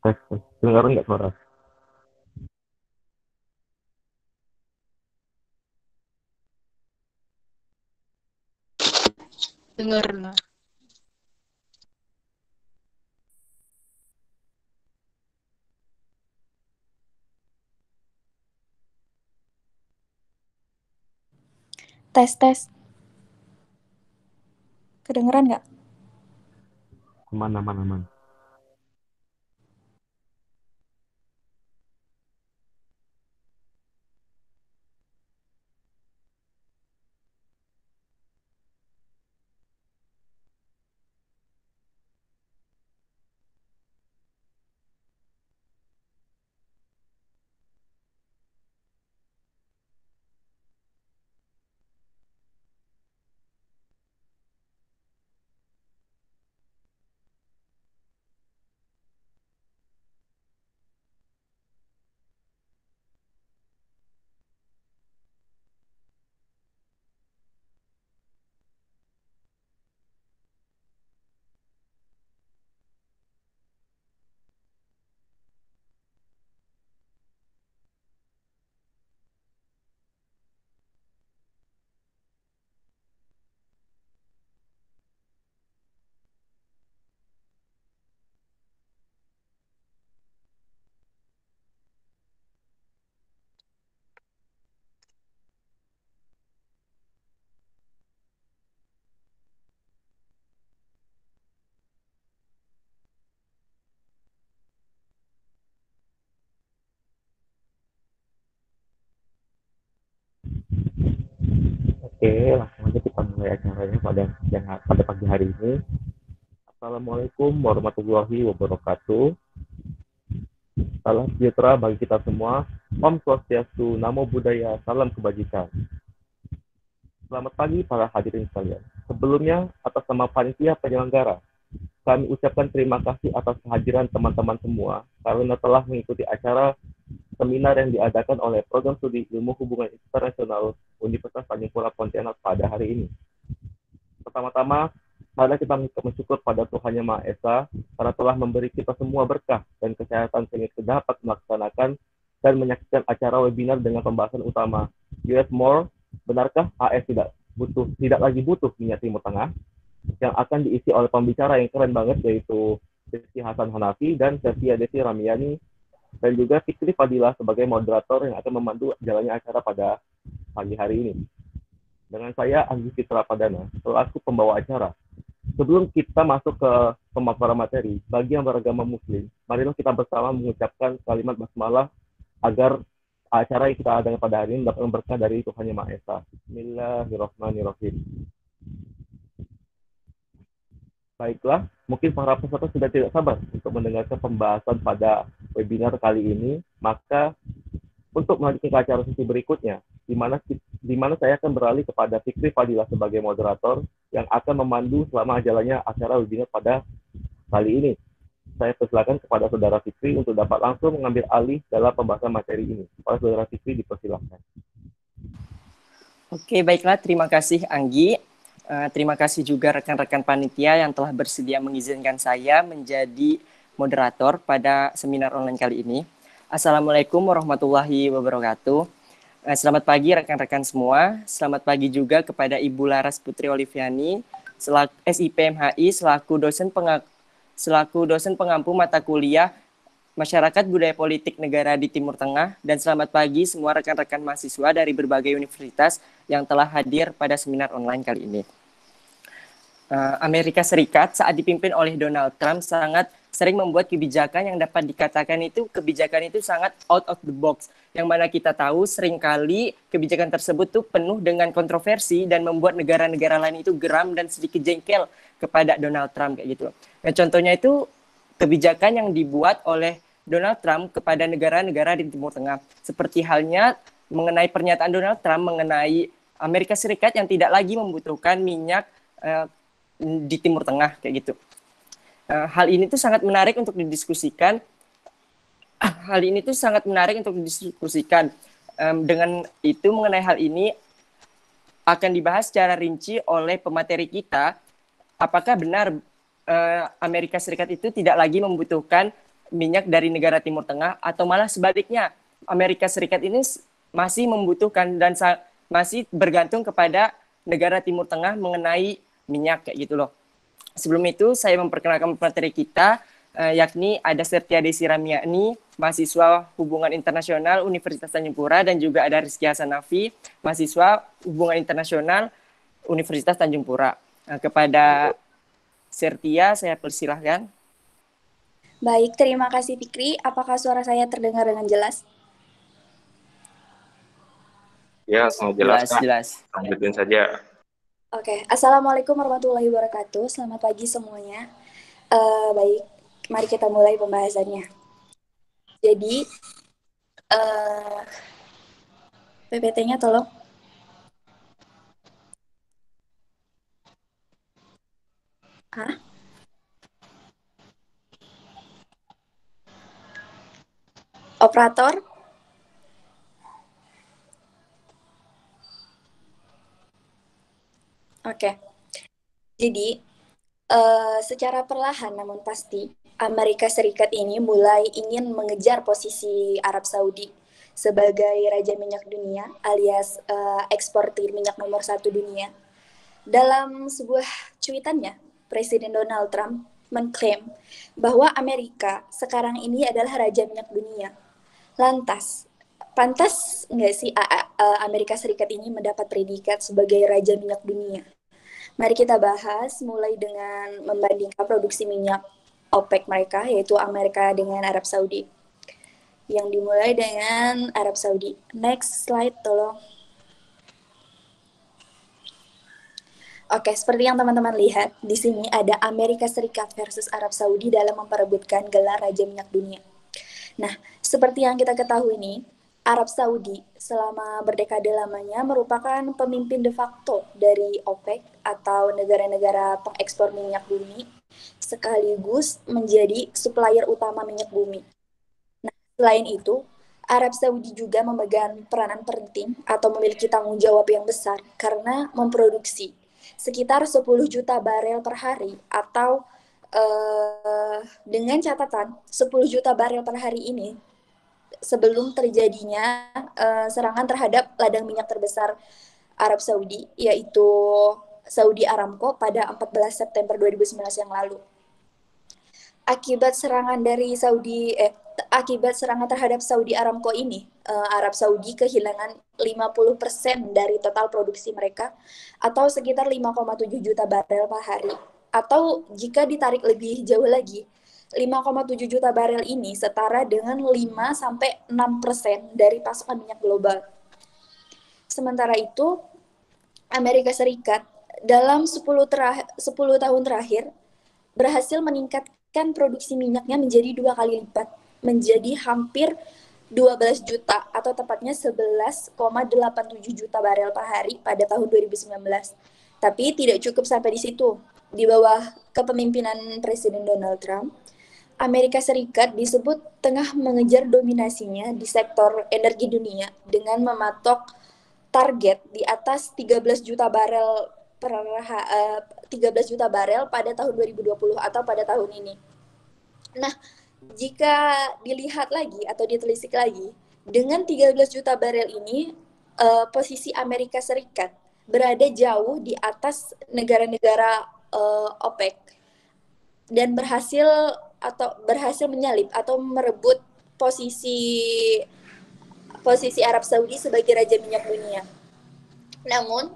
Tes, tes. Dengar nggak suara? Dengar lah. Tes, tes. Kedengeran nggak? Aman, aman, aman. Oke, langsung aja kita mulai acaranya pada pagi hari ini. Assalamualaikum warahmatullahi wabarakatuh. Salam sejahtera bagi kita semua. Om Swastiastu, Namo Buddhaya, Salam Kebajikan. Selamat pagi para hadirin sekalian. Sebelumnya, atas nama panitia penyelenggara, kami ucapkan terima kasih atas kehadiran teman-teman semua karena telah mengikuti acara seminar yang diadakan oleh Program Studi Ilmu Hubungan Internasional Universitas Tanjung Pura Pontianak pada hari ini. Pertama-tama, mari kita bersyukur pada Tuhan Yang Maha Esa karena telah memberi kita semua berkah dan kesehatan sehingga kita dapat melaksanakan dan menyaksikan acara webinar dengan pembahasan utama US More, benarkah AS tidak lagi butuh minyak Timur Tengah, yang akan diisi oleh pembicara yang keren banget yaitu Desi Hasan Hanafi dan Sevia Desi Ramiani, dan juga Fikri Fadilah sebagai moderator yang akan memandu jalannya acara pada pagi hari ini. Dengan saya Anggi Fitra Padana selaku pembawa acara. Sebelum kita masuk ke pemaparan materi, bagi yang beragama Muslim, marilah kita bersama mengucapkan kalimat basmalah agar acara yang kita adakan pada hari ini dapat berkah dari Tuhan Yang Maha Esa. Bismillahirrahmanirrahim. Baiklah, mungkin para peserta sudah tidak sabar untuk mendengarkan pembahasan pada webinar kali ini. Maka untuk melanjutkan ke acara sesi berikutnya, di mana saya akan beralih kepada Fikri Fadilah sebagai moderator yang akan memandu selama jalannya acara webinar pada kali ini. Saya persilakan kepada Saudara Fikri untuk dapat langsung mengambil alih dalam pembahasan materi ini. Oleh Saudara Fikri dipersilakan. Oke, baiklah. Terima kasih Anggi. Terima kasih juga rekan-rekan panitia yang telah bersedia mengizinkan saya menjadi moderator pada seminar online kali ini. Assalamualaikum warahmatullahi wabarakatuh. Selamat pagi rekan-rekan semua. Selamat pagi juga kepada Ibu Laras Putri Oliviani, SIPMHI, selaku dosen pengampu mata kuliah Masyarakat Budaya Politik Negara di Timur Tengah, dan selamat pagi semua rekan-rekan mahasiswa dari berbagai universitas yang telah hadir pada seminar online kali ini. Amerika Serikat saat dipimpin oleh Donald Trump sangat sering membuat kebijakan yang dapat dikatakan itu kebijakan itu sangat out of the box, yang mana kita tahu seringkali kebijakan tersebut tuh penuh dengan kontroversi dan membuat negara-negara lain itu geram dan sedikit jengkel kepada Donald Trump kayak gitu. Nah, contohnya itu kebijakan yang dibuat oleh Donald Trump kepada negara-negara di Timur Tengah, seperti halnya mengenai pernyataan Donald Trump mengenai Amerika Serikat yang tidak lagi membutuhkan minyak di Timur Tengah kayak gitu. Hal ini tuh sangat menarik untuk didiskusikan. Dengan itu mengenai hal ini akan dibahas secara rinci oleh pemateri kita. Apakah benar Amerika Serikat itu tidak lagi membutuhkan minyak dari negara Timur Tengah, atau malah sebaliknya Amerika Serikat ini masih membutuhkan dan masih bergantung kepada negara Timur Tengah mengenai minyak kayak gitu loh. Sebelum itu saya memperkenalkan materi kita, yakni ada Septia Desi Ramiani, mahasiswa Hubungan Internasional Universitas Tanjung Pura, dan juga ada Rizky Hasanafi, mahasiswa Hubungan Internasional Universitas Tanjung Pura. Kepada Septia saya persilahkan. Baik, terima kasih Fikri. Apakah suara saya terdengar dengan jelas? Ya, sangat jelas, Kak. Jelas. Lanjutin saja. Oke, Assalamualaikum warahmatullahi wabarakatuh. Selamat pagi semuanya. Baik, mari kita mulai pembahasannya. Jadi, PPT-nya tolong. Operator. Oke. Jadi, secara perlahan namun pasti, Amerika Serikat ini mulai ingin mengejar posisi Arab Saudi sebagai raja minyak dunia alias eksportir minyak nomor 1 dunia. Dalam sebuah cuitannya, Presiden Donald Trump mengklaim bahwa Amerika sekarang ini adalah raja minyak dunia. Lantas, pantas nggak sih Amerika Serikat ini mendapat predikat sebagai raja minyak dunia? Mari kita bahas mulai dengan membandingkan produksi minyak OPEC mereka, yaitu Amerika dengan Arab Saudi. Yang dimulai dengan Arab Saudi. Next slide, tolong. Oke, seperti yang teman-teman lihat, di sini ada Amerika Serikat versus Arab Saudi dalam memperebutkan gelar Raja Minyak Dunia. Nah, seperti yang kita ketahui nih, Arab Saudi selama berdekade lamanya merupakan pemimpin de facto dari OPEC atau negara-negara pengekspor minyak bumi, sekaligus menjadi supplier utama minyak bumi. Nah, selain itu, Arab Saudi juga memegang peranan penting atau memiliki tanggung jawab yang besar karena memproduksi sekitar 10 juta barel per hari atau dengan catatan 10 juta barel per hari ini sebelum terjadinya serangan terhadap ladang minyak terbesar Arab Saudi, yaitu Saudi Aramco pada 14 September 2019 yang lalu. Akibat serangan terhadap Saudi Aramco ini, Arab Saudi kehilangan 50% dari total produksi mereka atau sekitar 5,7 juta barel per hari. Atau jika ditarik lebih jauh lagi, 5,7 juta barel ini setara dengan 5-6% dari pasokan minyak global. Sementara itu, Amerika Serikat dalam 10 tahun terakhir berhasil meningkatkan produksi minyaknya menjadi 2 kali lipat, menjadi hampir 12 juta atau tepatnya 11,87 juta barel per hari pada tahun 2019. Tapi tidak cukup sampai di situ. Di bawah kepemimpinan Presiden Donald Trump, Amerika Serikat disebut tengah mengejar dominasinya di sektor energi dunia dengan mematok target di atas 13 juta barel 13 juta barel pada tahun 2020 atau pada tahun ini. Nah, jika dilihat lagi atau ditelisik lagi, dengan 13 juta barel ini, posisi Amerika Serikat berada jauh di atas negara-negara OPEC dan berhasil menyalip atau merebut posisi Arab Saudi sebagai raja minyak dunia. Namun,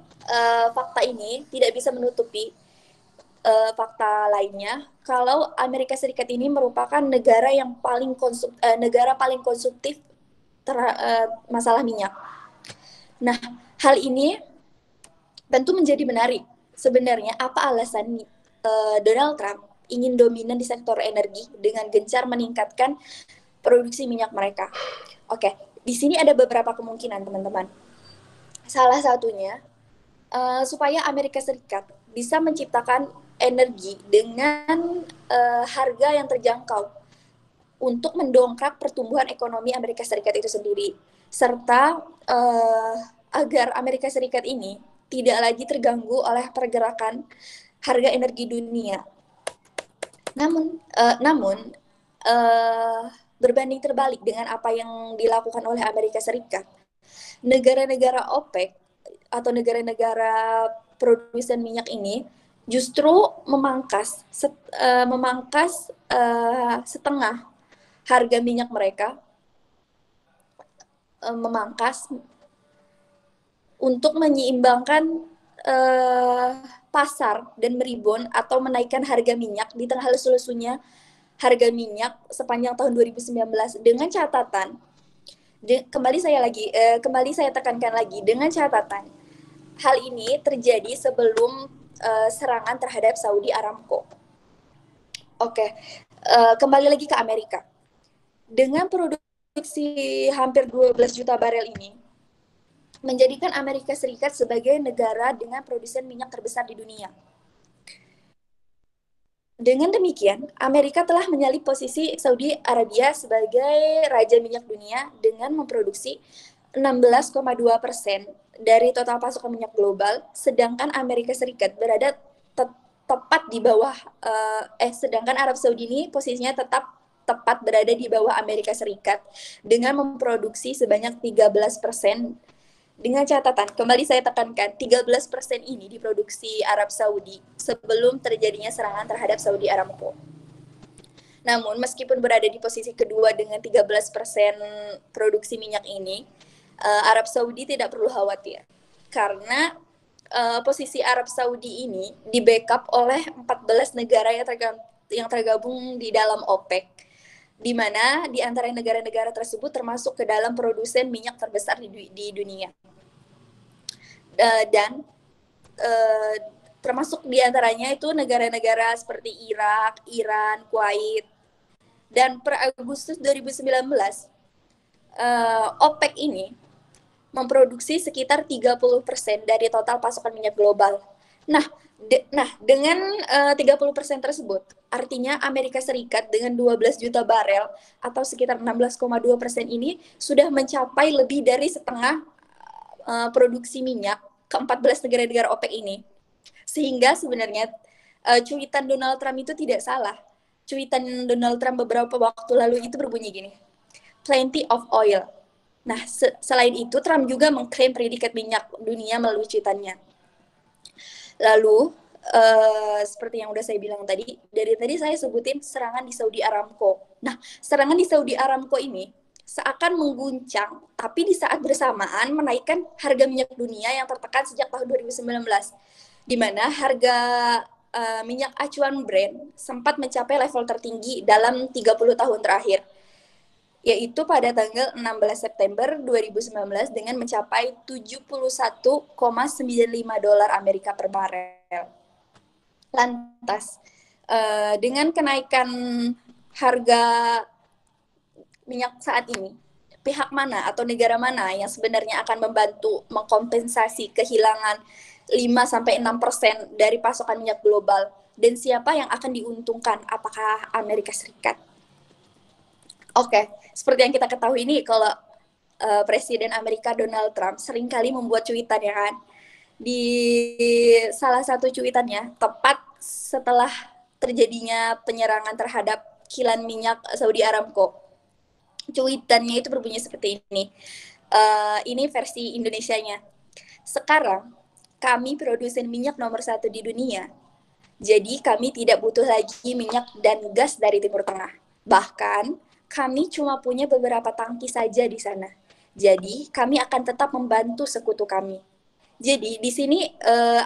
fakta ini tidak bisa menutupi fakta lainnya kalau Amerika Serikat ini merupakan negara yang paling konsumtif masalah minyak. Nah, hal ini tentu menjadi menarik. Sebenarnya apa alasan Donald Trump ingin dominan di sektor energi dengan gencar meningkatkan produksi minyak mereka? Oke, di sini ada beberapa kemungkinan, teman-teman. Salah satunya supaya Amerika Serikat bisa menciptakan energi dengan harga yang terjangkau untuk mendongkrak pertumbuhan ekonomi Amerika Serikat itu sendiri, serta agar Amerika Serikat ini tidak lagi terganggu oleh pergerakan harga energi dunia. Namun eh, berbanding terbalik dengan apa yang dilakukan oleh Amerika Serikat. Negara-negara OPEC atau negara-negara produsen minyak ini justru memangkas setengah harga minyak mereka, memangkas untuk menyeimbangkan pasar dan meribon atau menaikkan harga minyak di tengah lesu-lesunya harga minyak sepanjang tahun 2019 dengan catatan kembali saya tekankan lagi dengan catatan hal ini terjadi sebelum serangan terhadap Saudi Aramco. Oke, kembali lagi ke Amerika. Dengan produksi hampir 12 juta barel ini, menjadikan Amerika Serikat sebagai negara dengan produsen minyak terbesar di dunia. Dengan demikian, Amerika telah menyalip posisi Saudi Arabia sebagai raja minyak dunia dengan memproduksi 16,2% dari total pasokan minyak global, sedangkan Amerika Serikat berada tepat di bawah, sedangkan Arab Saudi ini posisinya tepat berada di bawah Amerika Serikat dengan memproduksi sebanyak 13%. Dengan catatan, kembali saya tekankan, 13% ini diproduksi Arab Saudi sebelum terjadinya serangan terhadap Saudi Aramco. Namun, meskipun berada di posisi kedua dengan 13% produksi minyak ini, Arab Saudi tidak perlu khawatir. Karena posisi Arab Saudi ini di-backup oleh 14 negara yang tergabung di dalam OPEC, di mana di antara negara-negara tersebut termasuk ke dalam produsen minyak terbesar di dunia. Dan termasuk di antaranya itu negara-negara seperti Irak, Iran, Kuwait. Dan per Agustus 2019, OPEC ini memproduksi sekitar 30% dari total pasokan minyak global. Nah, dengan 30% tersebut, artinya Amerika Serikat dengan 12 juta barel atau sekitar 16,2% ini sudah mencapai lebih dari setengah produksi minyak ke 14 negara-negara OPEC ini. Sehingga sebenarnya cuitan Donald Trump itu tidak salah. Cuitan Donald Trump beberapa waktu lalu itu berbunyi gini, plenty of oil. Nah, selain itu Trump juga mengklaim predikat minyak dunia melalui cuitannya. Lalu, seperti yang udah saya bilang tadi, dari tadi saya sebutin serangan di Saudi Aramco. Nah, serangan di Saudi Aramco ini seakan mengguncang, tapi di saat bersamaan menaikkan harga minyak dunia yang tertekan sejak tahun 2019, di mana harga minyak acuan Brent sempat mencapai level tertinggi dalam 30 tahun terakhir, yaitu pada tanggal 16 September 2019 dengan mencapai 71,95 dolar Amerika per barel. Lantas, dengan kenaikan harga minyak saat ini, pihak mana atau negara mana yang sebenarnya akan membantu mengkompensasi kehilangan 5-6% dari pasokan minyak global, dan siapa yang akan diuntungkan? Apakah Amerika Serikat? Oke, seperti yang kita ketahui ini, kalau Presiden Amerika Donald Trump seringkali membuat cuitan, ya kan? Di salah satu cuitannya, tepat setelah terjadinya penyerangan terhadap kilang minyak Saudi Aramco, cuitannya itu berbunyi seperti ini. Ini versi Indonesianya. Sekarang, kami produsen minyak nomor 1 di dunia. Jadi kami tidak butuh lagi minyak dan gas dari Timur Tengah. Bahkan, kami cuma punya beberapa tangki saja di sana. Jadi, kami akan tetap membantu sekutu kami. Jadi, di sini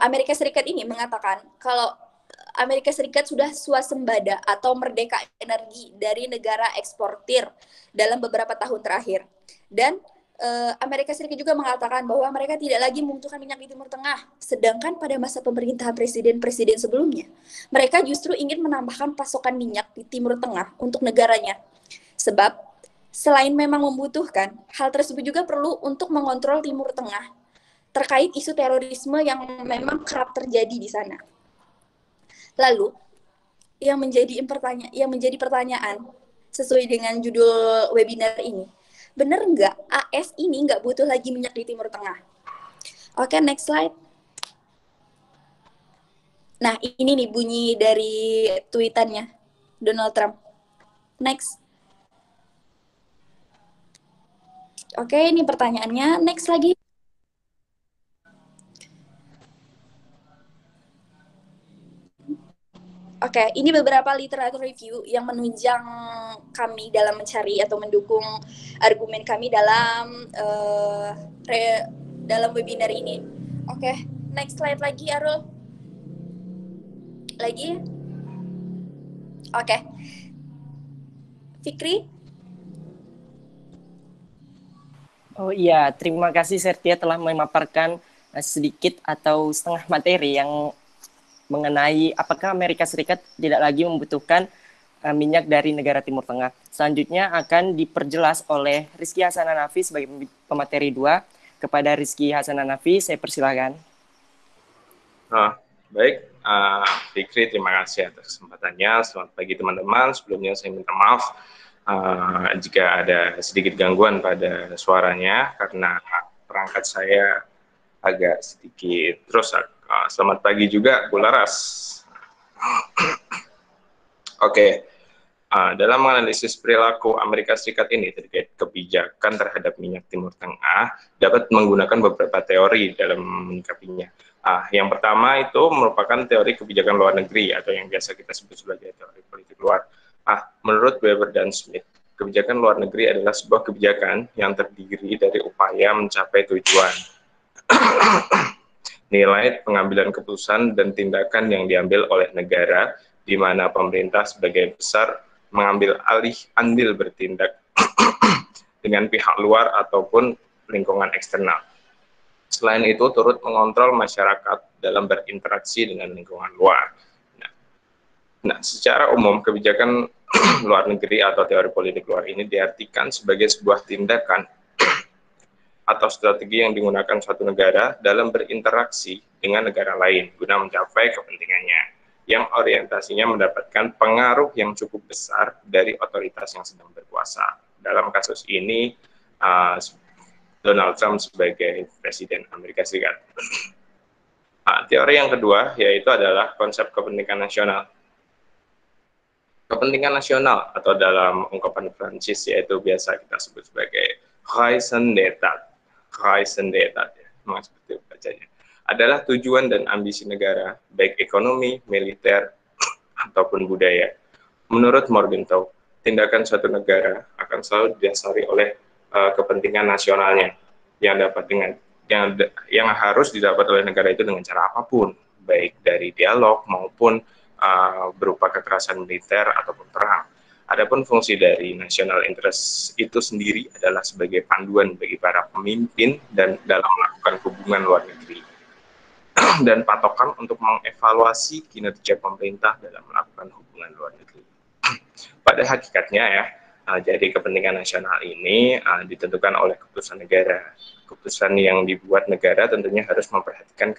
Amerika Serikat ini mengatakan kalau Amerika Serikat sudah swasembada atau merdeka energi dari negara eksportir dalam beberapa tahun terakhir. Dan Amerika Serikat juga mengatakan bahwa mereka tidak lagi membutuhkan minyak di Timur Tengah. Sedangkan pada masa pemerintahan presiden-presiden sebelumnya, mereka justru ingin menambahkan pasokan minyak di Timur Tengah untuk negaranya. Sebab selain memang membutuhkan, hal tersebut juga perlu untuk mengontrol Timur Tengah terkait isu terorisme yang memang kerap terjadi di sana. Lalu, yang menjadi pertanyaan sesuai dengan judul webinar ini, benar nggak AS ini nggak butuh lagi minyak di Timur Tengah? Oke, next slide. Nah, ini nih bunyi dari tweetannya Donald Trump. Next. Oke, ini pertanyaannya. Next lagi. Oke, ini beberapa literatur review yang menunjang kami dalam mencari atau mendukung argumen kami dalam dalam webinar ini. Oke, next slide lagi, Arul. Lagi. Oke. Fikri? Oh iya, terima kasih Sertia telah memaparkan sedikit atau setengah materi yang mengenai apakah Amerika Serikat tidak lagi membutuhkan minyak dari negara Timur Tengah. Selanjutnya akan diperjelas oleh Rizky Hasan Hanafi sebagai pemateri 2. Kepada Rizky Hasan Hanafi, saya persilakan. Baik, Fikri, terima kasih atas kesempatannya. Selamat pagi teman-teman. Sebelumnya saya minta maaf jika ada sedikit gangguan pada suaranya karena perangkat saya agak sedikit rusak. Selamat pagi juga, Bu Laras. Oke, dalam menganalisis perilaku Amerika Serikat ini terkait kebijakan terhadap minyak Timur Tengah dapat menggunakan beberapa teori dalam menyikapinya. Yang pertama itu merupakan teori kebijakan luar negeri atau yang biasa kita sebut sebagai teori politik luar. Menurut Weber dan Smith, kebijakan luar negeri adalah sebuah kebijakan yang terdiri dari upaya mencapai tujuan, nilai pengambilan keputusan dan tindakan yang diambil oleh negara, di mana pemerintah sebagai besar mengambil andil bertindak dengan pihak luar ataupun lingkungan eksternal. Selain itu, turut mengontrol masyarakat dalam berinteraksi dengan lingkungan luar. Nah, secara umum, kebijakan luar negeri atau teori politik luar ini diartikan sebagai sebuah tindakan atau strategi yang digunakan suatu negara dalam berinteraksi dengan negara lain guna mencapai kepentingannya, yang orientasinya mendapatkan pengaruh yang cukup besar dari otoritas yang sedang berkuasa. Dalam kasus ini, Donald Trump sebagai Presiden Amerika Serikat. Teori yang kedua yaitu adalah konsep kepentingan nasional. Kepentingan nasional atau dalam ungkapan Prancis yaitu biasa kita sebut sebagai raison d'etat, ya, memang seperti itu bacanya, adalah tujuan dan ambisi negara, baik ekonomi, militer, ataupun budaya. Menurut Morgenthau, tindakan suatu negara akan selalu didasari oleh kepentingan nasionalnya yang dapat dengan yang harus didapat oleh negara itu dengan cara apapun, baik dari dialog maupun berupa kekerasan militer ataupun perang. Adapun fungsi dari national interest itu sendiri adalah sebagai panduan bagi para pemimpin dan dalam melakukan hubungan luar negeri dan patokan untuk mengevaluasi kinerja pemerintah dalam melakukan hubungan luar negeri. Pada hakikatnya ya, jadi kepentingan nasional ini ditentukan oleh keputusan negara. Keputusan yang dibuat negara tentunya harus memperhatikan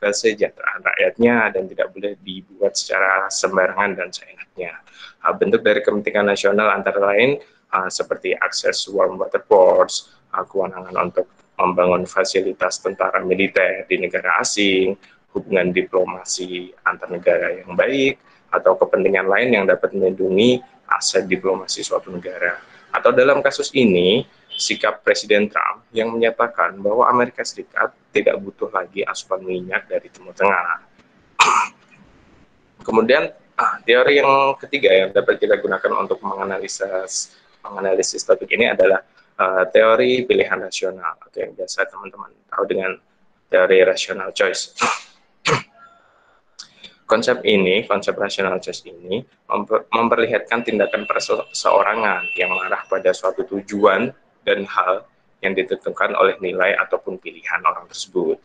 kesejahteraan rakyatnya dan tidak boleh dibuat secara sembarangan dan seenaknya. Bentuk dari kepentingan nasional antara lain seperti akses warm water ports, kewenangan untuk membangun fasilitas tentara militer di negara asing, hubungan diplomasi antar negara yang baik, atau kepentingan lain yang dapat melindungi aset diplomasi suatu negara. Atau dalam kasus ini, sikap Presiden Trump yang menyatakan bahwa Amerika Serikat tidak butuh lagi asupan minyak dari Timur Tengah. Kemudian, teori yang ketiga yang dapat kita gunakan untuk menganalisis topik ini adalah teori pilihan rasional, atau yang biasa teman-teman tahu dengan teori rational choice. Konsep rational choice ini memperlihatkan tindakan perseorangan yang mengarah pada suatu tujuan dan hal yang ditentukan oleh nilai ataupun pilihan orang tersebut.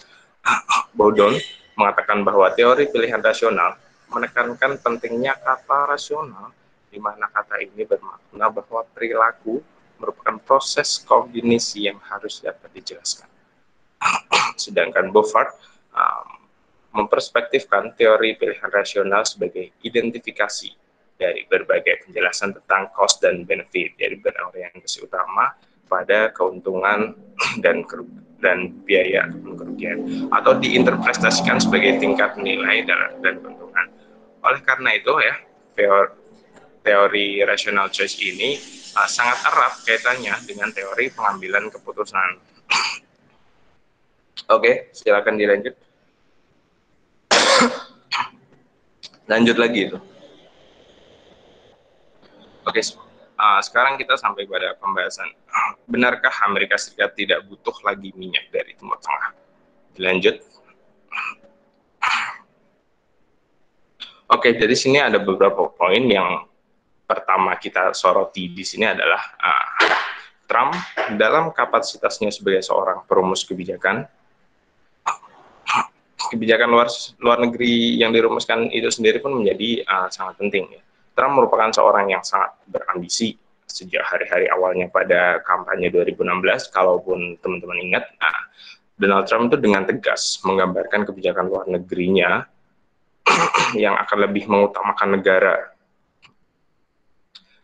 Baudon mengatakan bahwa teori pilihan rasional menekankan pentingnya kata rasional, di mana kata ini bermakna bahwa perilaku merupakan proses kognisi yang harus dapat dijelaskan. Sedangkan Beaufort memperspektifkan teori pilihan rasional sebagai identifikasi dari berbagai penjelasan tentang cost dan benefit, jadi berorientasi utama pada keuntungan dan biaya ataupun kerugian, atau diinterpretasikan sebagai tingkat nilai dan keuntungan. Oleh karena itu ya, teori rational choice ini sangat erat kaitannya dengan teori pengambilan keputusan. Oke, silakan dilanjut. Lanjut lagi itu. Oke, sekarang kita sampai pada pembahasan. Benarkah Amerika Serikat tidak butuh lagi minyak dari Timur Tengah? Dilanjut. Oke, jadi sini ada beberapa poin. Yang pertama kita soroti di sini adalah Trump dalam kapasitasnya sebagai seorang perumus kebijakan luar negeri yang dirumuskan itu sendiri pun menjadi sangat penting. Trump merupakan seorang yang sangat berambisi sejak hari-hari awalnya pada kampanye 2016. Kalaupun teman-teman ingat, Donald Trump itu dengan tegas menggambarkan kebijakan luar negerinya yang akan lebih mengutamakan negara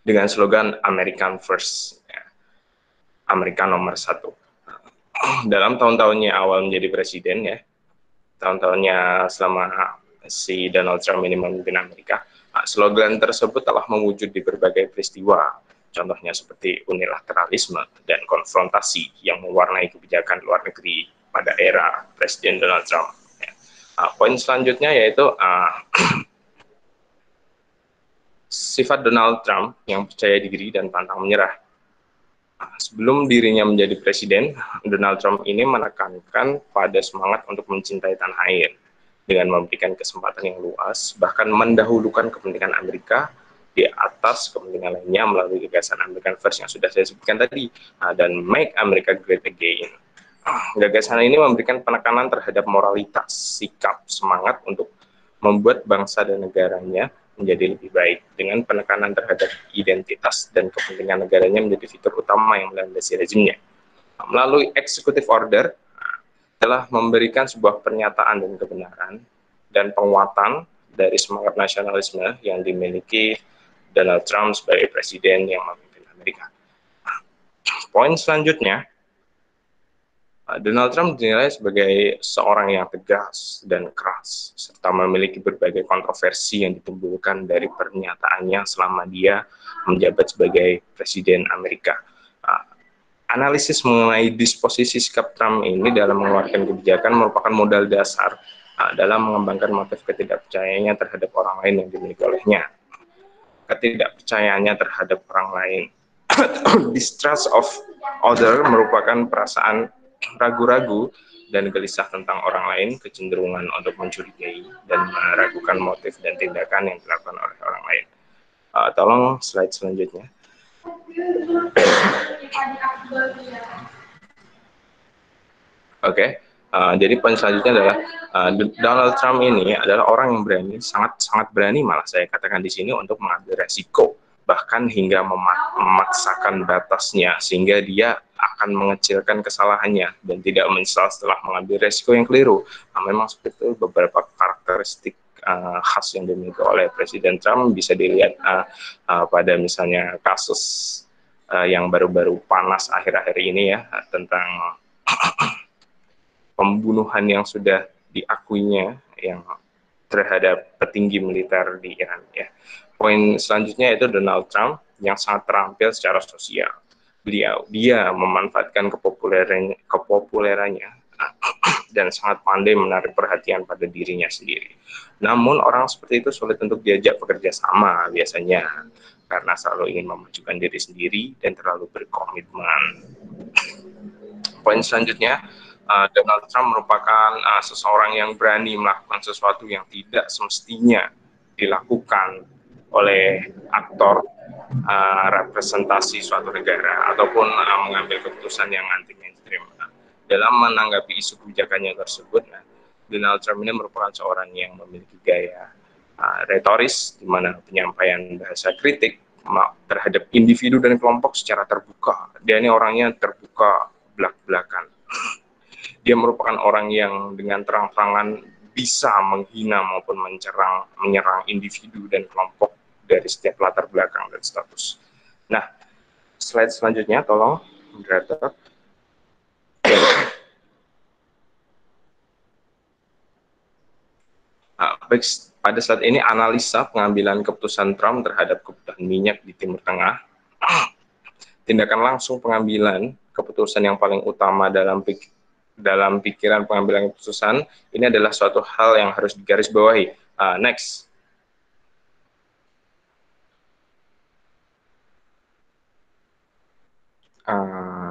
dengan slogan American First, Amerika nomor satu. Dalam tahun-tahunnya awal menjadi presiden, ya, tahun-tahunnya selama si Donald Trump ini memimpin Amerika, slogan tersebut telah mewujud di berbagai peristiwa, contohnya seperti unilateralisme dan konfrontasi yang mewarnai kebijakan luar negeri pada era Presiden Donald Trump. Poin selanjutnya yaitu sifat Donald Trump yang percaya diri dan pantang menyerah. Sebelum dirinya menjadi presiden, Donald Trump ini menekankan pada semangat untuk mencintai tanah air dengan memberikan kesempatan yang luas, bahkan mendahulukan kepentingan Amerika di atas kepentingan lainnya melalui gagasan American First yang sudah saya sebutkan tadi, dan Make America Great Again. Gagasan ini memberikan penekanan terhadap moralitas, sikap, semangat untuk membuat bangsa dan negaranya menjadi lebih baik dengan penekanan terhadap identitas dan kepentingan negaranya menjadi fitur utama yang melandasi rezimnya. Melalui executive order telah memberikan sebuah pernyataan dan kebenaran dan penguatan dari semangat nasionalisme yang dimiliki Donald Trump sebagai presiden yang memimpin Amerika. Poin selanjutnya, Donald Trump dinilai sebagai seorang yang tegas dan keras, serta memiliki berbagai kontroversi yang ditimbulkan dari pernyataannya selama dia menjabat sebagai Presiden Amerika. Analisis mengenai disposisi sikap Trump ini dalam mengeluarkan kebijakan merupakan modal dasar dalam mengembangkan motif ketidakpercayaannya terhadap orang lain yang dimiliki olehnya. Ketidakpercayaannya terhadap orang lain. Distrust of other merupakan perasaan ragu-ragu dan gelisah tentang orang lain, kecenderungan untuk mencurigai dan meragukan motif dan tindakan yang dilakukan oleh orang lain. Tolong slide selanjutnya. Oke, jadi poin selanjutnya adalah Donald Trump ini adalah orang yang berani, sangat berani malah saya katakan di sini untuk mengambil resiko, bahkan hingga memaksakan batasnya sehingga dia akan mengecilkan kesalahannya dan tidak menyesal setelah mengambil resiko yang keliru. Memang seperti itu beberapa karakteristik khas yang dimiliki oleh Presiden Trump bisa dilihat pada misalnya kasus yang baru-baru panas akhir-akhir ini ya, tentang pembunuhan yang sudah diakuinya yang terhadap petinggi militer di Iran ya. Poin selanjutnya itu Donald Trump yang sangat terampil secara sosial. Dia memanfaatkan kepopulerannya dan sangat pandai menarik perhatian pada dirinya sendiri. Namun orang seperti itu sulit untuk diajak bekerja sama biasanya karena selalu ingin memajukan diri sendiri dan terlalu berkomitmen. Poin selanjutnya, Donald Trump merupakan seseorang yang berani melakukan sesuatu yang tidak semestinya dilakukan oleh aktor representasi suatu negara ataupun mengambil keputusan yang anti mainstream. Dalam menanggapi isu kebijakannya tersebut, Donald Trump ini merupakan seorang yang memiliki gaya retoris, di mana penyampaian bahasa kritik terhadap individu dan kelompok secara terbuka. Dia ini orangnya terbuka belak-belakan. Dia merupakan orang yang dengan terang-terangan bisa menghina maupun menyerang individu dan kelompok dari setiap latar belakang dan status. Nah, slide selanjutnya tolong, moderator. Baik, pada saat ini analisa pengambilan keputusan Trump terhadap kebutuhan minyak di Timur Tengah, tindakan langsung pengambilan keputusan yang paling utama dalam pikiran pengambilan keputusan ini adalah suatu hal yang harus digarisbawahi. Next.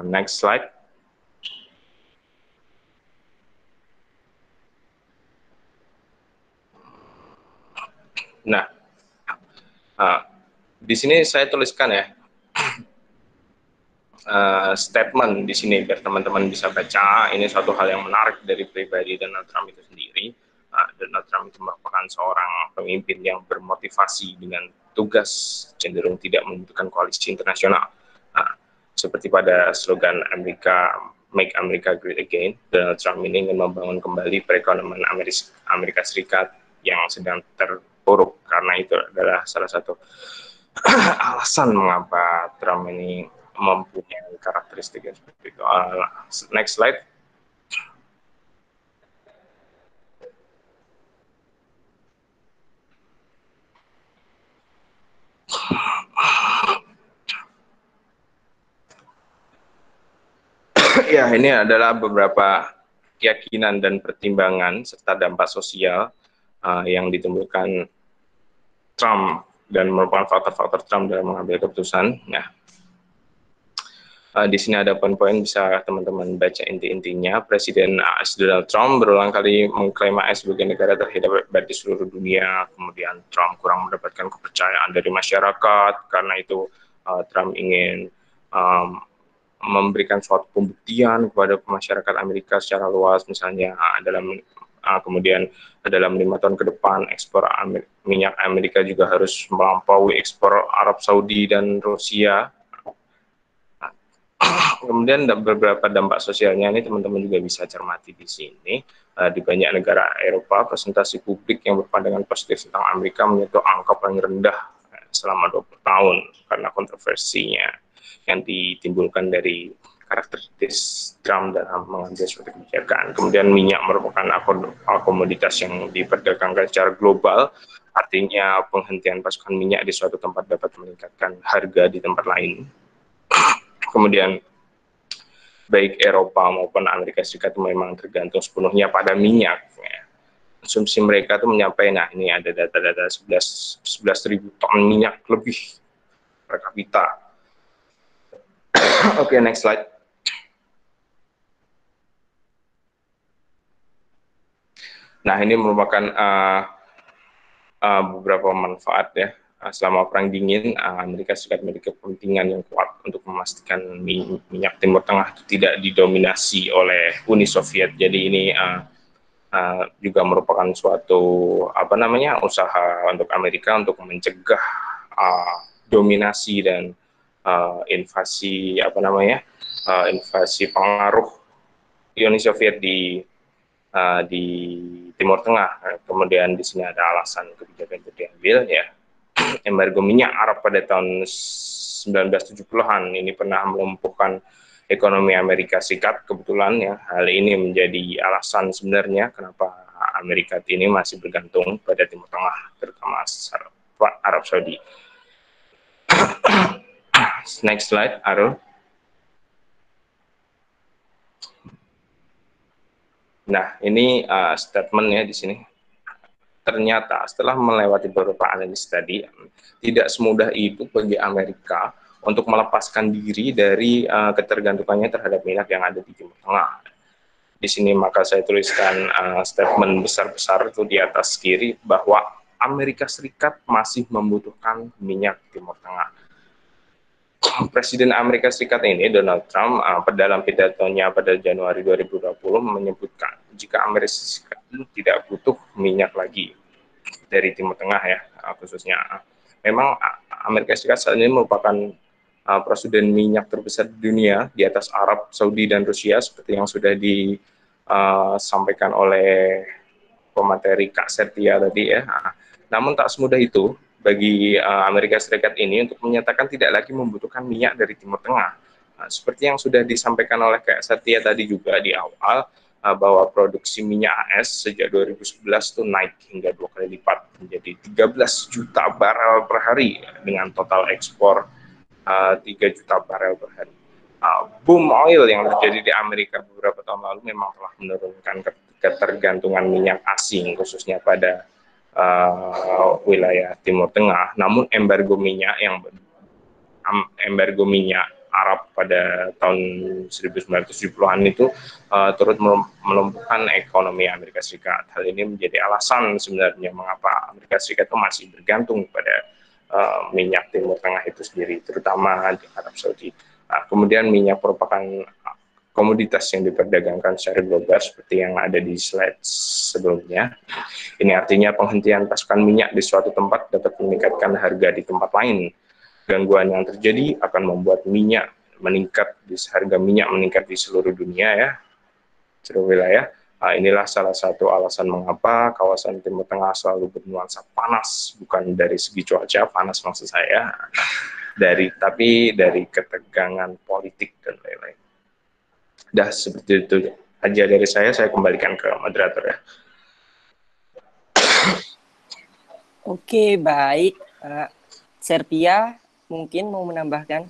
Next slide. Nah, di sini saya tuliskan ya statement di sini biar teman-teman bisa baca. Ini suatu hal yang menarik dari pribadi Donald Trump itu sendiri. Donald Trump itu merupakan seorang pemimpin yang bermotivasi dengan tugas cenderung tidak membutuhkan koalisi internasional. Seperti pada slogan Make America Great Again, Donald Trump ini ingin membangun kembali perekonomian Amerika Serikat yang sedang terpuruk, karena itu adalah salah satu alasan mengapa Trump ini mempunyai karakteristik yang seperti itu. Next slide. Ya, ini adalah beberapa keyakinan dan pertimbangan serta dampak sosial yang ditimbulkan Trump dan merupakan faktor-faktor Trump dalam mengambil keputusan. Nah, di sini ada poin-poin bisa teman-teman baca inti-intinya. Presiden AS Donald Trump berulang kali mengklaim AS sebagai negara terhebat di seluruh dunia. Kemudian Trump kurang mendapatkan kepercayaan dari masyarakat, karena itu Trump ingin memberikan suatu pembuktian kepada masyarakat Amerika secara luas, misalnya kemudian dalam 5 tahun ke depan ekspor minyak Amerika juga harus melampaui ekspor Arab Saudi dan Rusia. Kemudian beberapa dampak sosialnya ini teman-teman juga bisa cermati di sini. Di banyak negara Eropa, presentasi publik yang berpandangan positif tentang Amerika menyentuh angka paling rendah selama 20 tahun karena kontroversinya yang ditimbulkan dari karakteristik Trump dalam mengambil suatu kebijakan. Kemudian minyak merupakan komoditas yang diperdagangkan secara global, artinya penghentian pasokan minyak di suatu tempat dapat meningkatkan harga di tempat lain. Kemudian baik Eropa maupun Amerika Serikat memang tergantung sepenuhnya pada minyak. Konsumsi mereka itu mencapai, nah ini ada data-data 11.000 ton minyak lebih per kapita. Oke, next slide. Nah, ini merupakan beberapa manfaat ya. Selama Perang Dingin, Amerika Serikat memiliki kepentingan yang kuat untuk memastikan minyak Timur Tengah itu tidak didominasi oleh Uni Soviet. Jadi ini juga merupakan suatu usaha untuk Amerika untuk mencegah dominasi dan invasi invasi pengaruh Uni Soviet di Timur Tengah. Kemudian di sini ada alasan kebijakan itu diambil ya. Embargo minyak Arab pada tahun 1970-an ini pernah melumpuhkan ekonomi Amerika Serikat. Kebetulan ya, hal ini menjadi alasan sebenarnya kenapa Amerika ini masih bergantung pada Timur Tengah, terutama Arab Saudi. Next slide, Arul. Nah, ini statementnya di sini. Ternyata setelah melewati beberapa analisis tadi, tidak semudah itu bagi Amerika untuk melepaskan diri dari ketergantungannya terhadap minyak yang ada di Timur Tengah. Di sini maka saya tuliskan statement besar-besar itu di atas kiri bahwa Amerika Serikat masih membutuhkan minyak Timur Tengah. Presiden Amerika Serikat ini, Donald Trump, dalam pidatonya pada Januari 2020 menyebutkan jika Amerika Serikat tidak butuh minyak lagi dari Timur Tengah ya, khususnya. Memang Amerika Serikat saat ini merupakan produsen minyak terbesar di dunia di atas Arab, Saudi, dan Rusia seperti yang sudah disampaikan oleh pemateri Kak Setia tadi ya. Namun tak semudah itu bagi Amerika Serikat ini untuk menyatakan tidak lagi membutuhkan minyak dari Timur Tengah. Seperti yang sudah disampaikan oleh Kak Setia tadi juga di awal, bahwa produksi minyak AS sejak 2011 itu naik hingga 2 kali lipat menjadi 13 juta barel per hari dengan total ekspor 3 juta barel per hari. Boom oil yang terjadi di Amerika beberapa tahun lalu memang telah menurunkan ketergantungan minyak asing khususnya pada wilayah Timur Tengah. Namun embargo minyak Arab pada tahun 1970-an itu turut melumpuhkan ekonomi Amerika Serikat. Hal ini menjadi alasan sebenarnya mengapa Amerika Serikat itu masih bergantung pada minyak Timur Tengah itu sendiri, terutama di Arab Saudi. Kemudian minyak merupakan komoditas yang diperdagangkan secara global seperti yang ada di slide sebelumnya. Ini artinya penghentian pasokan minyak di suatu tempat dapat meningkatkan harga di tempat lain. Gangguan yang terjadi akan membuat harga minyak meningkat di seluruh dunia ya, seluruh wilayah. Inilah salah satu alasan mengapa kawasan Timur Tengah selalu bernuansa panas, bukan dari segi cuaca panas maksud saya, tapi dari ketegangan politik dan lain-lain. Dah seperti itu aja dari saya kembalikan ke moderator ya. Oke, baik. Serpia mungkin mau menambahkan?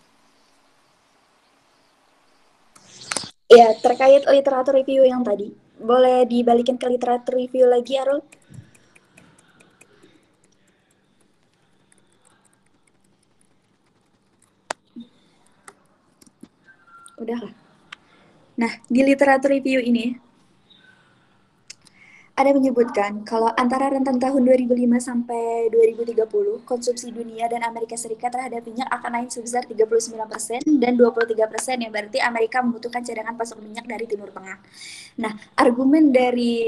Ya, terkait literatur review yang tadi, boleh dibalikin ke literatur review lagi, Arul? Udah lah. Nah, di literatur review ini, ada menyebutkan kalau antara rentang tahun 2005 sampai 2030, konsumsi dunia dan Amerika Serikat terhadap minyak akan naik sebesar 39% dan 23%, yang berarti Amerika membutuhkan cadangan pasok minyak dari Timur Tengah. Nah, argumen dari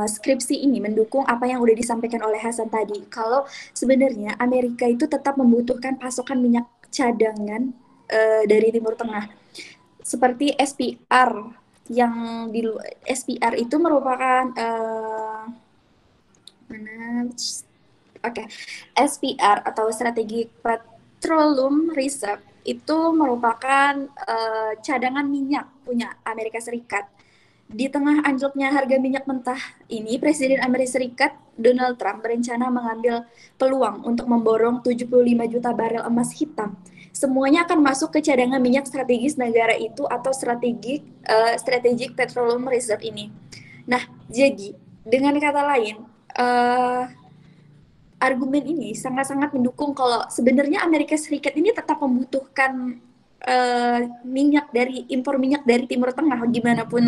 skripsi ini mendukung apa yang udah disampaikan oleh Hasan tadi, kalau sebenarnya Amerika itu tetap membutuhkan pasokan minyak cadangan dari Timur Tengah. Seperti SPR, yang di SPR itu merupakan SPR atau Strategic Petroleum Reserve itu merupakan cadangan minyak punya Amerika Serikat. Di tengah anjloknya harga minyak mentah ini, Presiden Amerika Serikat Donald Trump berencana mengambil peluang untuk memborong 75 juta barel emas hitam. Semuanya akan masuk ke cadangan minyak strategis negara itu atau Strategic Petroleum Reserve ini. Nah, jadi dengan kata lain, argumen ini sangat-sangat mendukung kalau sebenarnya Amerika Serikat ini tetap membutuhkan impor minyak dari Timur Tengah gimana pun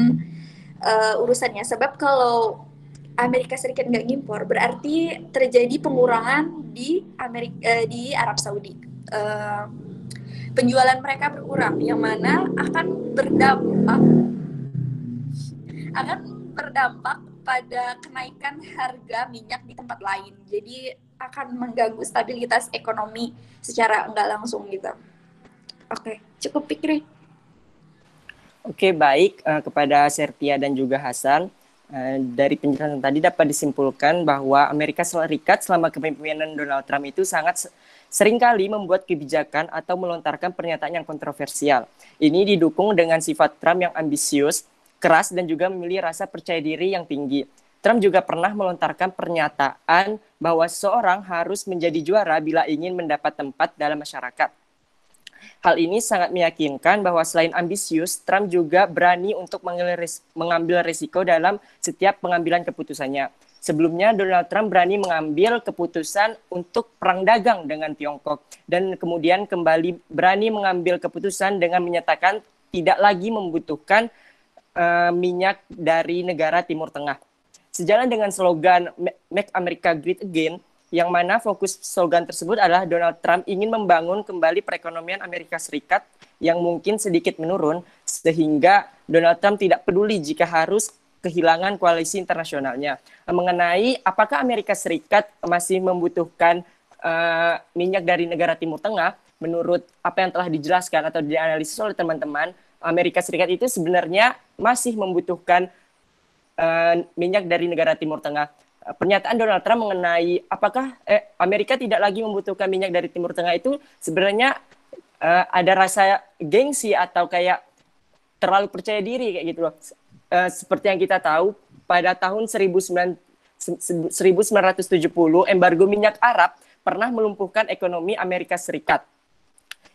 urusannya. Sebab kalau Amerika Serikat nggak ngimpor, berarti terjadi pengurangan di Arab Saudi. Penjualan mereka berkurang, yang mana akan berdampak pada kenaikan harga minyak di tempat lain. Jadi akan mengganggu stabilitas ekonomi secara nggak langsung gitu. Oke, cukup Fikri. Oke, baik. Kepada Serpia dan juga Hasan, dari penjelasan tadi dapat disimpulkan bahwa Amerika Serikat selama kepemimpinan Donald Trump itu sangat seringkali membuat kebijakan atau melontarkan pernyataan yang kontroversial. Ini didukung dengan sifat Trump yang ambisius, keras, dan juga memiliki rasa percaya diri yang tinggi. Trump juga pernah melontarkan pernyataan bahwa seseorang harus menjadi juara bila ingin mendapat tempat dalam masyarakat. Hal ini sangat meyakinkan bahwa selain ambisius, Trump juga berani untuk mengambil risiko dalam setiap pengambilan keputusannya. Sebelumnya, Donald Trump berani mengambil keputusan untuk perang dagang dengan Tiongkok dan kemudian kembali berani mengambil keputusan dengan menyatakan tidak lagi membutuhkan minyak dari negara Timur Tengah. Sejalan dengan slogan Make America Great Again, yang mana fokus slogan tersebut adalah Donald Trump ingin membangun kembali perekonomian Amerika Serikat yang mungkin sedikit menurun, sehingga Donald Trump tidak peduli jika harus kehilangan koalisi internasionalnya. Mengenai apakah Amerika Serikat masih membutuhkan minyak dari negara Timur Tengah, menurut apa yang telah dijelaskan atau dianalisis oleh teman-teman, Amerika Serikat itu sebenarnya masih membutuhkan minyak dari negara Timur Tengah. Pernyataan Donald Trump mengenai apakah Amerika tidak lagi membutuhkan minyak dari Timur Tengah itu sebenarnya ada rasa gengsi atau kayak terlalu percaya diri kayak gitu loh. seperti yang kita tahu, pada tahun 1970, embargo minyak Arab pernah melumpuhkan ekonomi Amerika Serikat.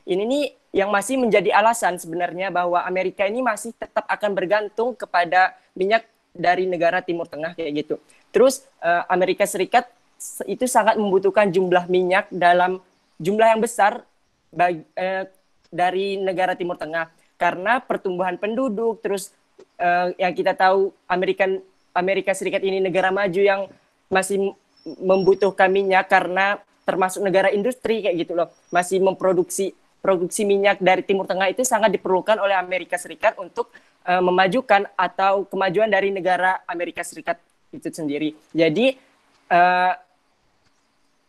Ini nih yang masih menjadi alasan sebenarnya bahwa Amerika ini masih tetap akan bergantung kepada minyak dari negara Timur Tengah kayak gitu. Terus Amerika Serikat itu sangat membutuhkan jumlah minyak dalam jumlah yang besar dari negara Timur Tengah karena pertumbuhan penduduk. Terus yang kita tahu Amerika Serikat ini negara maju yang masih membutuhkan minyak karena termasuk negara industri kayak gitu loh, masih produksi minyak dari Timur Tengah itu sangat diperlukan oleh Amerika Serikat untuk memajukan atau kemajuan dari negara Amerika Serikat itu sendiri. Jadi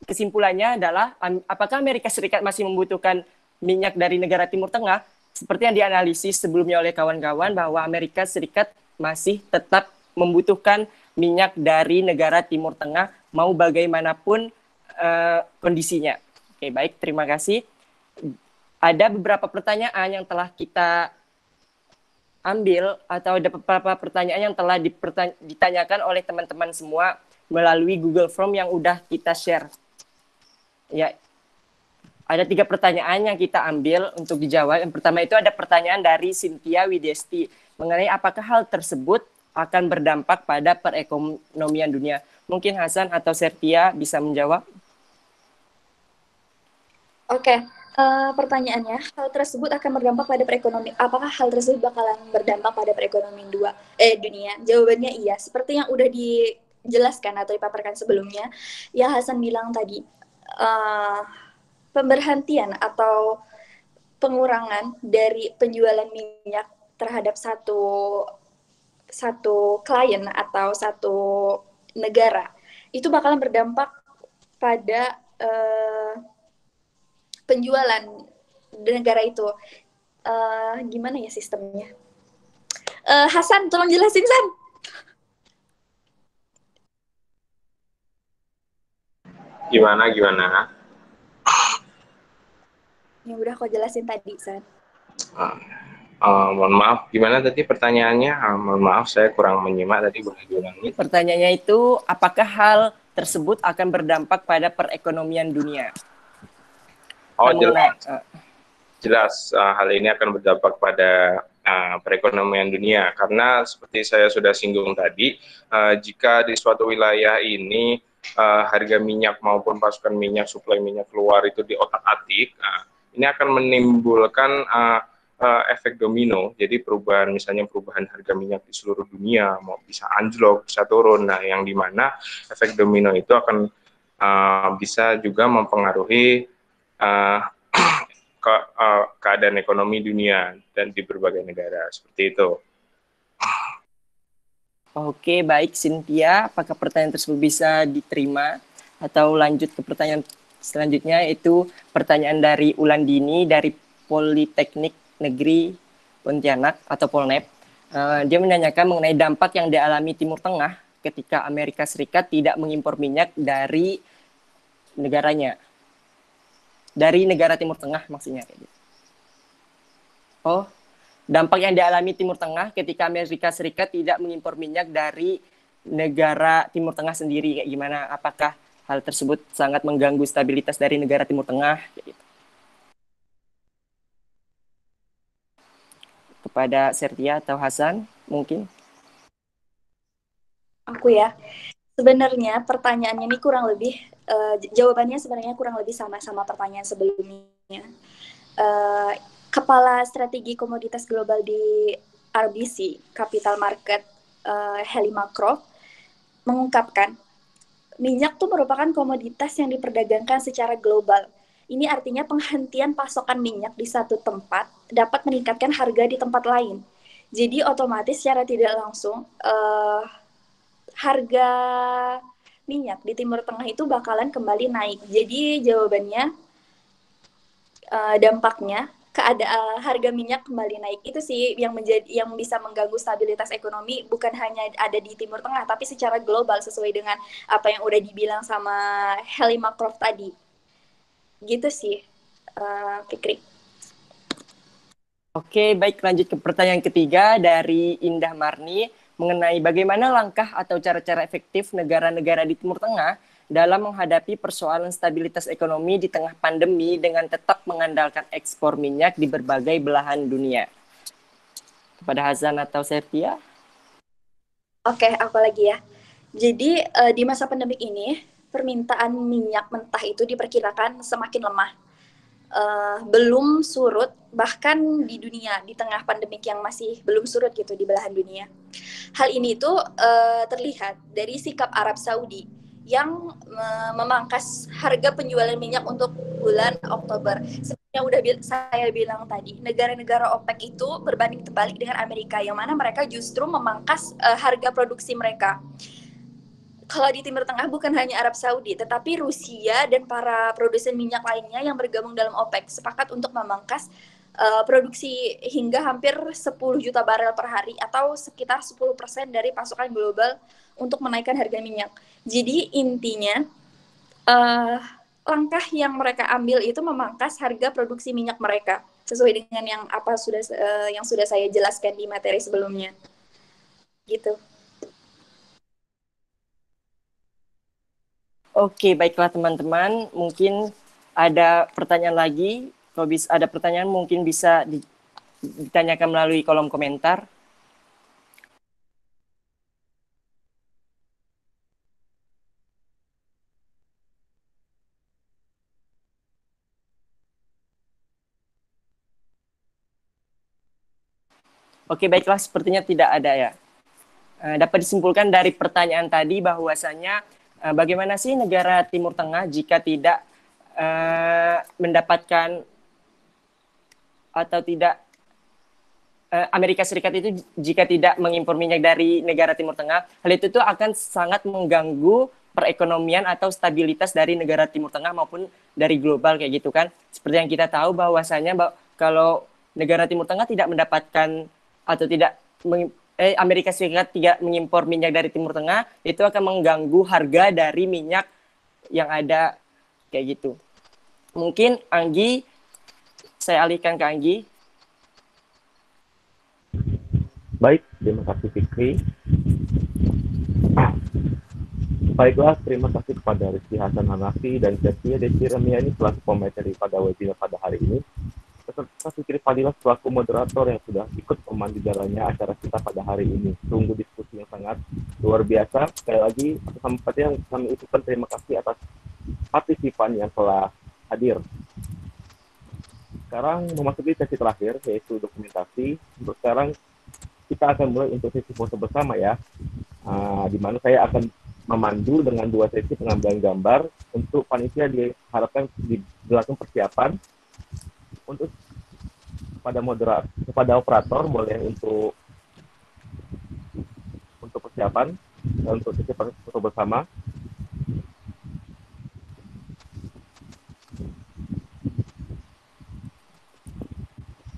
kesimpulannya adalah apakah Amerika Serikat masih membutuhkan minyak dari negara Timur Tengah? Seperti yang dianalisis sebelumnya oleh kawan-kawan bahwa Amerika Serikat masih tetap membutuhkan minyak dari negara Timur Tengah mau bagaimanapun kondisinya. Oke, baik, terima kasih. Ada beberapa pertanyaan yang telah kita ambil atau ada beberapa pertanyaan yang telah ditanyakan oleh teman-teman semua melalui Google Form yang udah kita share. Ya, ada 3 pertanyaan yang kita ambil untuk dijawab. Yang pertama itu ada pertanyaan dari Cynthia Widesti mengenai apakah hal tersebut akan berdampak pada perekonomian dunia. Mungkin Hasan atau Sertia bisa menjawab. Oke. Pertanyaannya, hal tersebut akan berdampak pada perekonomian. Apakah hal tersebut bakalan berdampak pada perekonomian dunia? Jawabannya iya. Seperti yang udah dijelaskan atau dipaparkan sebelumnya, yang Hasan bilang tadi, pemberhentian atau pengurangan dari penjualan minyak terhadap satu klien atau satu negara itu bakalan berdampak pada penjualan negara itu. Gimana ya sistemnya? Hasan, tolong jelasin, San. Gimana? Ya udah kau jelasin tadi, San. Mohon maaf, gimana tadi pertanyaannya? Mohon maaf, saya kurang menyimak tadi, boleh diulangi. Pertanyaannya itu, apakah hal tersebut akan berdampak pada perekonomian dunia? Oh, jelas. Hal ini akan berdampak pada perekonomian dunia karena seperti saya sudah singgung tadi, jika di suatu wilayah ini harga minyak maupun pasokan minyak, suplai minyak keluar itu diotak-atik, ini akan menimbulkan efek domino. Jadi misalnya perubahan harga minyak di seluruh dunia mau bisa anjlok, bisa turun. Nah, yang dimana efek domino itu akan bisa juga mempengaruhi keadaan ekonomi dunia dan di berbagai negara seperti itu. Oke, baik Cynthia, apakah pertanyaan tersebut bisa diterima atau lanjut ke pertanyaan selanjutnya, yaitu pertanyaan dari Ulandini dari Politeknik Negeri Pontianak atau Polnep. Dia menanyakan mengenai dampak yang dialami Timur Tengah ketika Amerika Serikat tidak mengimpor minyak dari negaranya. Dari negara Timur Tengah maksudnya. Oh, dampak yang dialami Timur Tengah ketika Amerika Serikat tidak mengimpor minyak dari negara Timur Tengah sendiri, kayak gimana? Apakah hal tersebut sangat mengganggu stabilitas dari negara Timur Tengah? Gitu. Kepada Sertia atau Hasan, mungkin? Aku ya. Sebenarnya pertanyaannya ini kurang lebih, jawabannya sebenarnya kurang lebih sama pertanyaan sebelumnya. Kepala Strategi Komoditas Global di RBC Capital Market, Haley McCroft, mengungkapkan minyak tuh merupakan komoditas yang diperdagangkan secara global. Ini artinya penghentian pasokan minyak di satu tempat dapat meningkatkan harga di tempat lain. Jadi otomatis secara tidak langsung harga minyak di Timur Tengah itu bakalan kembali naik. Jadi jawabannya dampaknya harga minyak kembali naik itu sih yang bisa mengganggu stabilitas ekonomi, bukan hanya ada di Timur Tengah tapi secara global sesuai dengan apa yang udah dibilang sama Haley McCroft tadi. Gitu sih, Fikri. Oke, baik, lanjut ke pertanyaan ketiga dari Indah Marni mengenai bagaimana langkah atau cara-cara efektif negara-negara di Timur Tengah dalam menghadapi persoalan stabilitas ekonomi di tengah pandemi dengan tetap mengandalkan ekspor minyak di berbagai belahan dunia. Kepada Hazan atau Septia? Oke, aku lagi ya. Jadi di masa pandemik ini permintaan minyak mentah itu diperkirakan semakin lemah. Belum surut bahkan di dunia di tengah pandemik yang masih belum surut gitu di belahan dunia. Hal ini tuh terlihat dari sikap Arab Saudi yang memangkas harga penjualan minyak untuk bulan Oktober. Seperti yang udah saya bilang tadi, negara-negara OPEC itu berbanding terbalik dengan Amerika, yang mana mereka justru memangkas harga produksi mereka. Kalau di Timur Tengah bukan hanya Arab Saudi, tetapi Rusia dan para produsen minyak lainnya yang bergabung dalam OPEC sepakat untuk memangkas produksi hingga hampir 10 juta barel per hari atau sekitar 10% dari pasokan global untuk menaikkan harga minyak. Jadi intinya langkah yang mereka ambil itu memangkas harga produksi minyak mereka sesuai dengan yang sudah saya jelaskan di materi sebelumnya. Gitu. Oke, baiklah teman-teman. Mungkin ada pertanyaan lagi. Kalau bisa ada pertanyaan mungkin bisa ditanyakan melalui kolom komentar. Oke, baiklah, sepertinya tidak ada ya. Dapat disimpulkan dari pertanyaan tadi bahwasanya bagaimana sih negara Timur Tengah jika tidak mendapatkan atau tidak Amerika Serikat itu jika tidak mengimpor minyak dari negara Timur Tengah, hal itu tuh akan sangat mengganggu perekonomian atau stabilitas dari negara Timur Tengah maupun dari global kayak gitu kan. Seperti yang kita tahu bahwasanya kalau negara Timur Tengah tidak mendapatkan atau tidak Amerika Serikat tidak mengimpor minyak dari Timur Tengah, itu akan mengganggu harga dari minyak yang ada kayak gitu. Mungkin Anggi, saya alihkan ke Anggi. Baik, terima kasih Fikri. Baiklah, terima kasih kepada Rizky Hasan Hanafi dan Septia Desi Ramiani selaku pemateri pada webinar pada hari ini. Beserta Fikri Fadilah selaku moderator yang sudah ikut memandu jalannya acara kita pada hari ini. Tunggu diskusi yang sangat luar biasa. Sekali lagi, atas yang kami ucapkan terima kasih atas partisipan yang telah hadir. Sekarang memasuki sesi terakhir, yaitu dokumentasi. Untuk sekarang, kita akan mulai untuk sesi foto bersama ya, di mana saya akan memandu dengan 2 sesi pengambilan gambar. Untuk panitia diharapkan dilakukan persiapan. Untuk kepada operator boleh untuk persiapan dan untuk sesi foto bersama.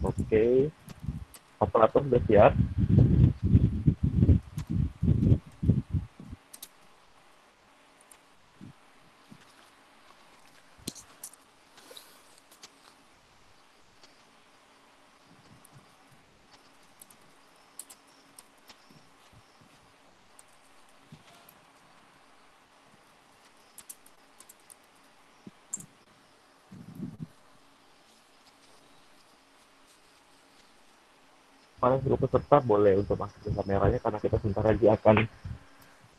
Oke, operator sudah siap. Para seluruh peserta boleh untuk masuk ke kameranya karena kita sebentar lagi akan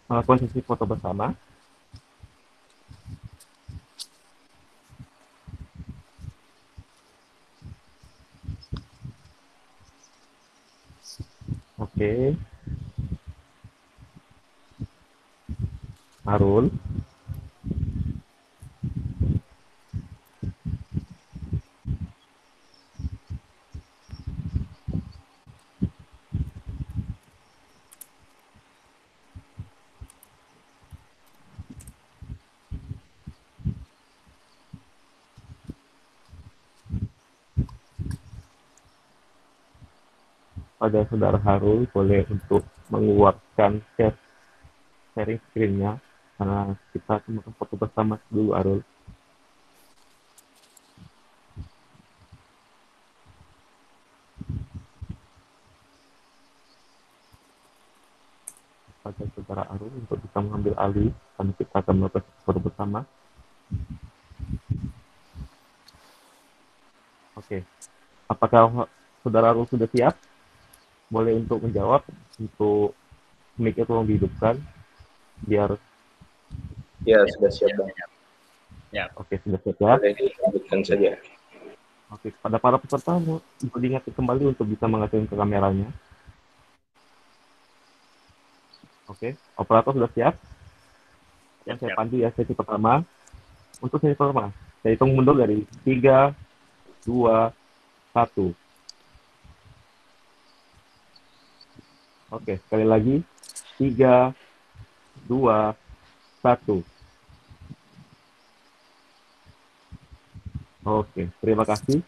melakukan sesi foto bersama. Oke. Harun. Pada saudara Harul boleh untuk mengeluarkan sharing screen-nya karena kita cuma foto bersama dulu Harul. kepada Saudara Arun untuk bisa mengambil alih dan kita akan melakukan sesuatu bersama. Oke, apakah Saudara Arun sudah siap? Boleh untuk menjawab, untuk mic-nya tolong dihidupkan, biar... Ya, sudah siap Bang. Oke, sudah siap ya. Boleh dilanjutkan saja. Oke, kepada para peserta, mau diingatkan kembali untuk bisa mengaktifkan ke kameranya. Oke, operator sudah siap? Yang saya pandu ya, sesi pertama. Untuk sesi pertama, saya hitung mundur dari 3, 2, 1. Oke, sekali lagi. 3, 2, 1. Oke, terima kasih.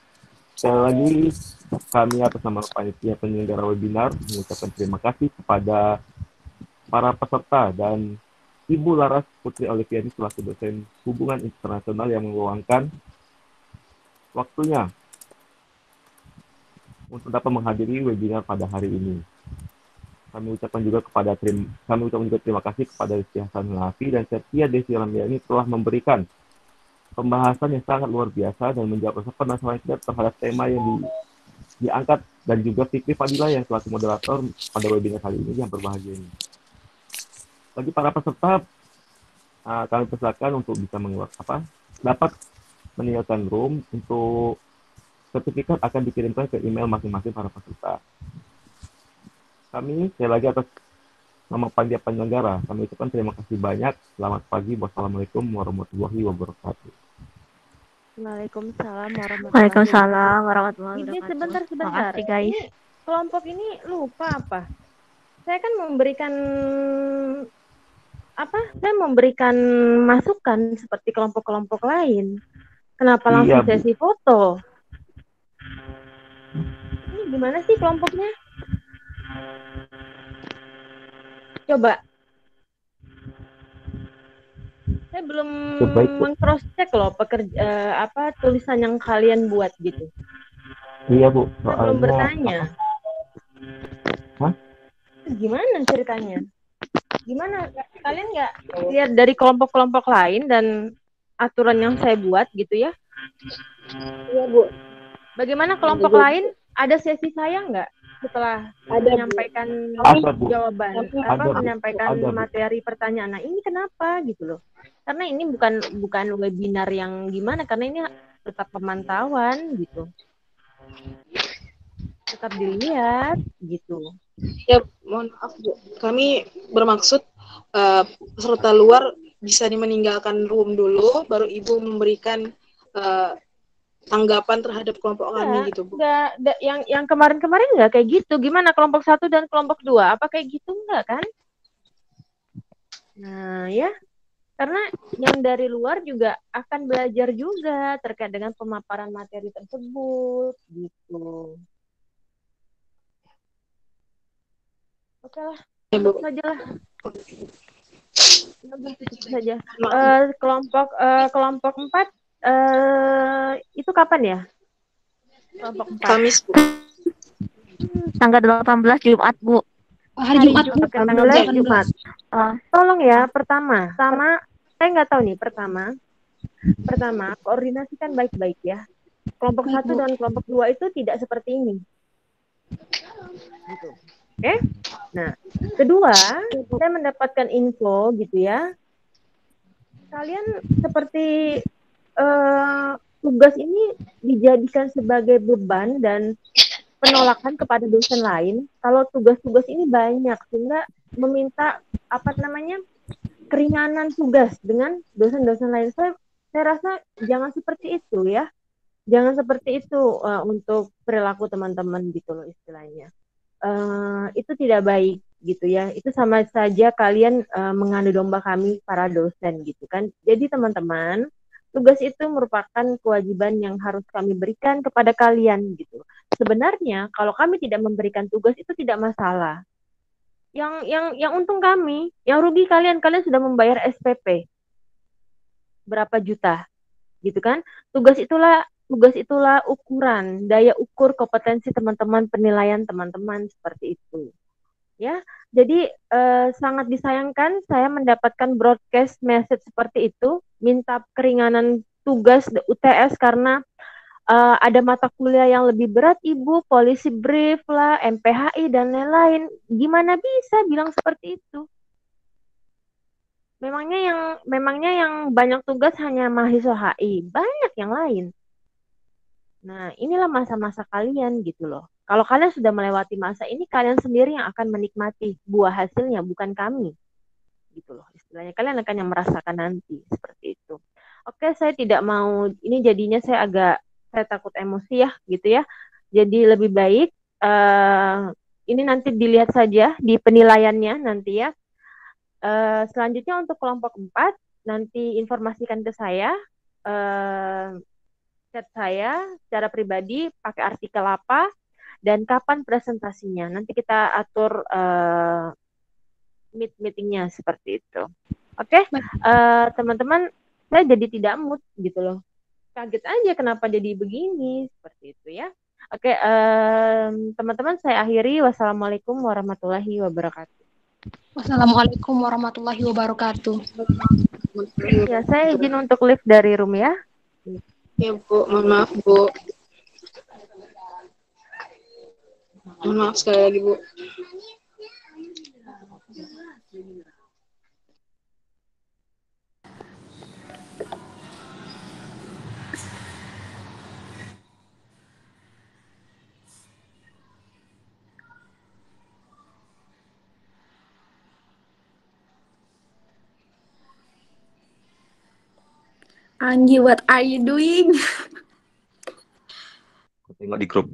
Sekali lagi, kami atas nama panitia penyelenggara webinar mengucapkan terima kasih kepada para peserta dan Ibu Laras Putri Oliviani selaku dosen hubungan internasional yang meluangkan waktunya untuk dapat menghadiri webinar pada hari ini. Kami ucapkan juga terima kasih kepada Rizky Hasan Lafi dan Setia Desi Ramyani telah memberikan pembahasan yang sangat luar biasa dan menjawab rasa penasaran kita terhadap tema yang diangkat, dan juga Fikri Fadila yang selaku moderator pada webinar kali ini yang berbahagia ini. Bagi para peserta, kami persilakan untuk bisa dapat meninggalkan room. Untuk sertifikat akan dikirimkan ke email masing-masing para peserta. Kami sekali lagi atas nama panitia penyelenggara, kami ucapkan terima kasih banyak. Selamat pagi. Wassalamualaikum warahmatullahi wabarakatuh. Waalaikumsalam warahmatullahi Waalaikumsalam warahmatullahi Ini wabarakatuh. sebentar. Makasih guys. Ini kelompok ini lupa apa? Saya kan memberikan Saya memberikan masukan seperti kelompok-kelompok lain. Kenapa langsung sesi foto? Ini gimana sih kelompoknya? Coba. Saya belum meng-cross check loh tulisan yang kalian buat gitu. Iya Bu. Saya belum bertanya. Hah? Gimana ceritanya? Gimana? Kalian nggak lihat dari kelompok-kelompok lain dan aturan yang saya buat gitu ya? Iya Bu. Bagaimana kelompok lain? Ada sesi saya nggak setelah menyampaikan jawaban, menyampaikan materi pertanyaan? Nah ini kenapa gitu loh? Karena ini bukan webinar yang gimana, karena ini tetap pemantauan gitu, tetap dilihat gitu. Ya mohon maaf Bu, kami bermaksud peserta luar bisa meninggalkan room dulu, baru Ibu memberikan tanggapan terhadap kelompok kami gitu Bu. Yang kemarin-kemarin nggak kayak gitu. Gimana kelompok 1 dan kelompok 2? Apa kayak gitu nggak kan? Nah ya, karena yang dari luar juga akan belajar juga terkait dengan pemaparan materi tersebut gitu. Oke lah, tutup saja lah. Tutup saja. Kelompok 4 itu kapan ya? Kelompok 4. Kamis Bu. Tanggal 18 Jumat Bu. Hari Jumat Bu. Tanggal Jumat. Tolong ya, pertama saya nggak tahu nih, pertama koordinasikan baik-baik ya. Kelompok 1 dan kelompok 2 itu tidak seperti ini. Gitu. Oke? Nah, kedua, saya mendapatkan info gitu ya. Kalian seperti tugas ini dijadikan sebagai beban dan penolakan kepada dosen lain. Kalau tugas-tugas ini banyak, sehingga meminta keringanan tugas dengan dosen-dosen lain. Saya rasa jangan seperti itu ya. Jangan seperti itu untuk perilaku teman-teman gitu loh istilahnya. Itu tidak baik gitu ya. Itu sama saja kalian mengadu domba kami para dosen gitu kan. Jadi teman-teman, tugas itu merupakan kewajiban yang harus kami berikan kepada kalian gitu. Sebenarnya kalau kami tidak memberikan tugas itu tidak masalah. Yang untung kami, yang rugi kalian sudah membayar SPP berapa juta gitu kan. Tugas itulah ukuran, daya ukur kompetensi teman-teman, penilaian teman-teman seperti itu. Ya, jadi sangat disayangkan saya mendapatkan broadcast message seperti itu, minta keringanan tugas UTS karena ada mata kuliah yang lebih berat Ibu, polisi brief lah, MPHI dan lain-lain. Gimana bisa bilang seperti itu? Memangnya yang banyak tugas hanya mahasiswa HI, banyak yang lain. Nah, inilah masa-masa kalian gitu loh. Kalau kalian sudah melewati masa ini, kalian sendiri yang akan menikmati buah hasilnya, bukan kami. Gitu loh. Istilahnya kalian akan yang merasakan nanti seperti itu. Oke, saya tidak mau, ini jadinya saya takut emosi ya, gitu ya. Jadi lebih baik ini nanti dilihat saja di penilaiannya nanti ya. Selanjutnya untuk kelompok 4, nanti informasikan ke saya, chat saya secara pribadi pakai artikel apa dan kapan presentasinya. Nanti kita atur meetingnya seperti itu. Oke, teman-teman, saya jadi tidak mood gitu loh. Kaget aja kenapa jadi begini seperti itu ya. Oke, teman-teman, saya akhiri. Wassalamualaikum warahmatullahi wabarakatuh. Wassalamualaikum warahmatullahi wabarakatuh. Ya, saya izin untuk live dari room ya. Ya Bu, mohon maaf Bu. Mohon maaf sekali lagi Bu. Anggi, what are you doing? Tengok di grup.